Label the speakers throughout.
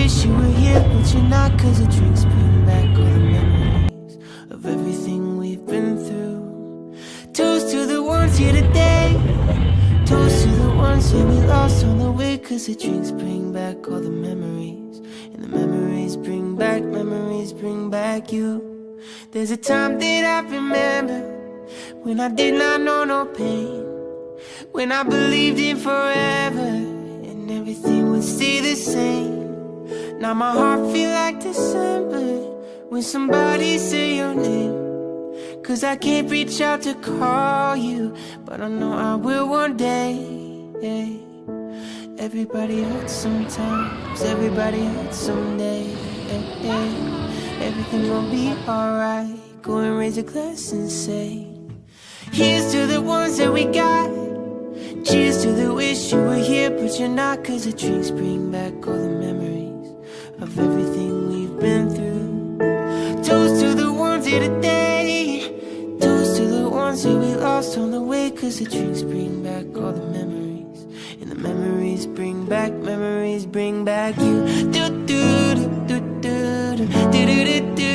Speaker 1: wish you were here, but you're not, 'cause the drinks bring back all the memories of everything we've been through. Toast to the ones here today, toast to the ones that we lost on the way, 'cause the drinks bring back all the memories, and the memories bring back you. There's a time that I remember when I did not know no pain, when I believed in forever and everything would stay the same. Now my heart feel like December when somebody say your name, 'cause I can't reach out to call you, but I know I will one day. Everybody hurts sometimes, everybody hurts someday. Everything gon' be alright. Go and raise a glass and say, here's to the ones that we got. Cheers to the wish you were here, but you're not, 'cause the drinks bring back all the memories of everything we've been through. Toast to the ones here today, toast to the ones that we lost on the way, 'cause the drinks bring back all the memories, and the memories bring back you. Do do do do do do do do do.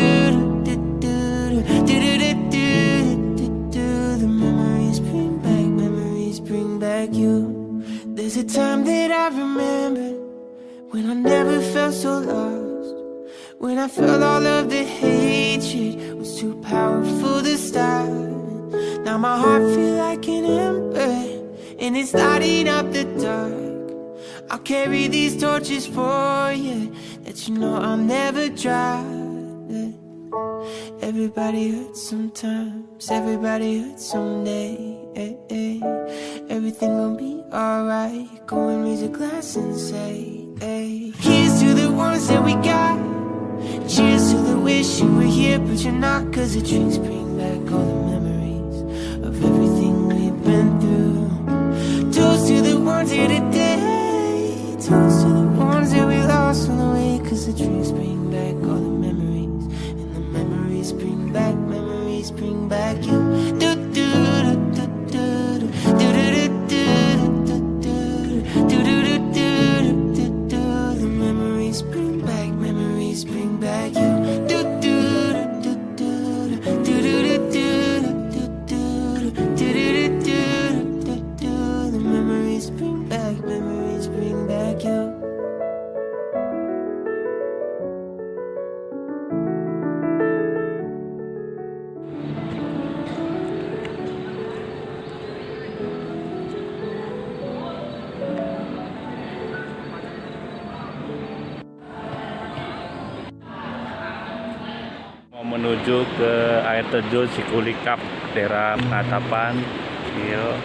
Speaker 1: The memories bring back you. There's a time that I remember when I never felt so lost, when I felt all of the hatred was too powerful to stop. Now my heart feel like an ember, and it's lighting up the dark. I'll carry these torches for you, that you know I'll never drop. Everybody hurts sometimes, everybody hurts someday. Everything gon' be alright. Go and raise a glass and say, here's to the ones that we got. Cheers to the wish you were here, but you're not, 'cause the drinks bring back all the memories of everything we've been through. Toast to the ones here today, toast to the ones that we lost on the way, 'cause the drinks bring back all the memories, and the memories bring back you. Do do do do do do do do do do do do do. The memories bring back you. Do do do do do do do do do do. The memories bring back you.
Speaker 2: Menuju ke air terjun Sikulikap, daerah Penatapan. Yuk.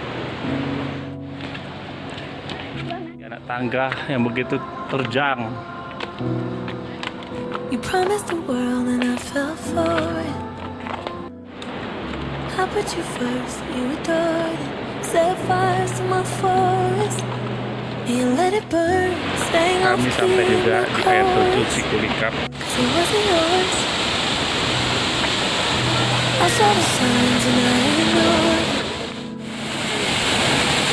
Speaker 2: Anak tangga yang begitu terjang.
Speaker 3: You promised the world and I fell for it. I put you first, you adored it. Set fires to my forest, and you let it burn. Staying on
Speaker 2: Kami sampai juga di air terjun Sikulikap.
Speaker 3: Cause it wasn't yours. I saw the signs and I ignored it.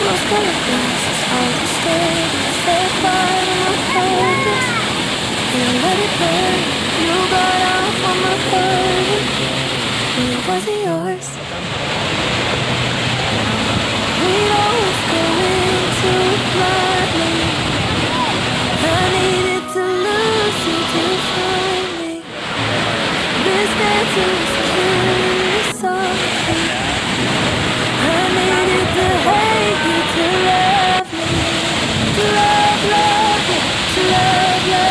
Speaker 3: Rose-colored glasses, hard to stay. Set fire to my focus, and you let it burn. You got off on my burden, and it wasn't yours. We'd always go into it blindly. I needed to lose you to find me. This dance was killing softly. I needed to hate you to love me. To love you, to love you,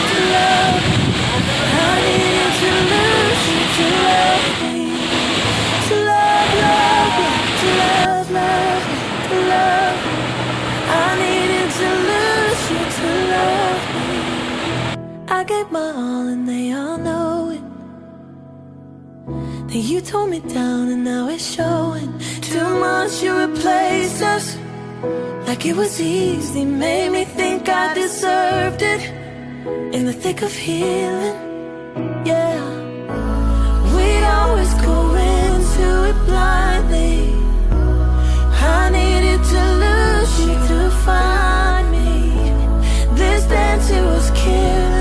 Speaker 3: to love me. I needed to lose you to love me. To love you, to love you, to love me. I needed to lose you to love me. I gave my all and they all know it. Then you tore me down and now it's showing. Too much you replaced us, like it was easy. Made me think I deserved it. In the thick of healing, yeah. We'd always go into it blindly. I needed to lose you to find me. This dance, it was killing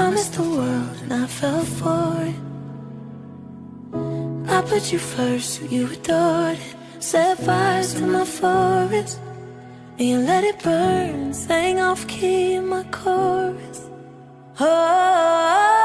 Speaker 3: promised the world and I fell for it. I put you first, you adored it. Set fires to my forest and you let it burn. Sang off key in my chorus. Oh,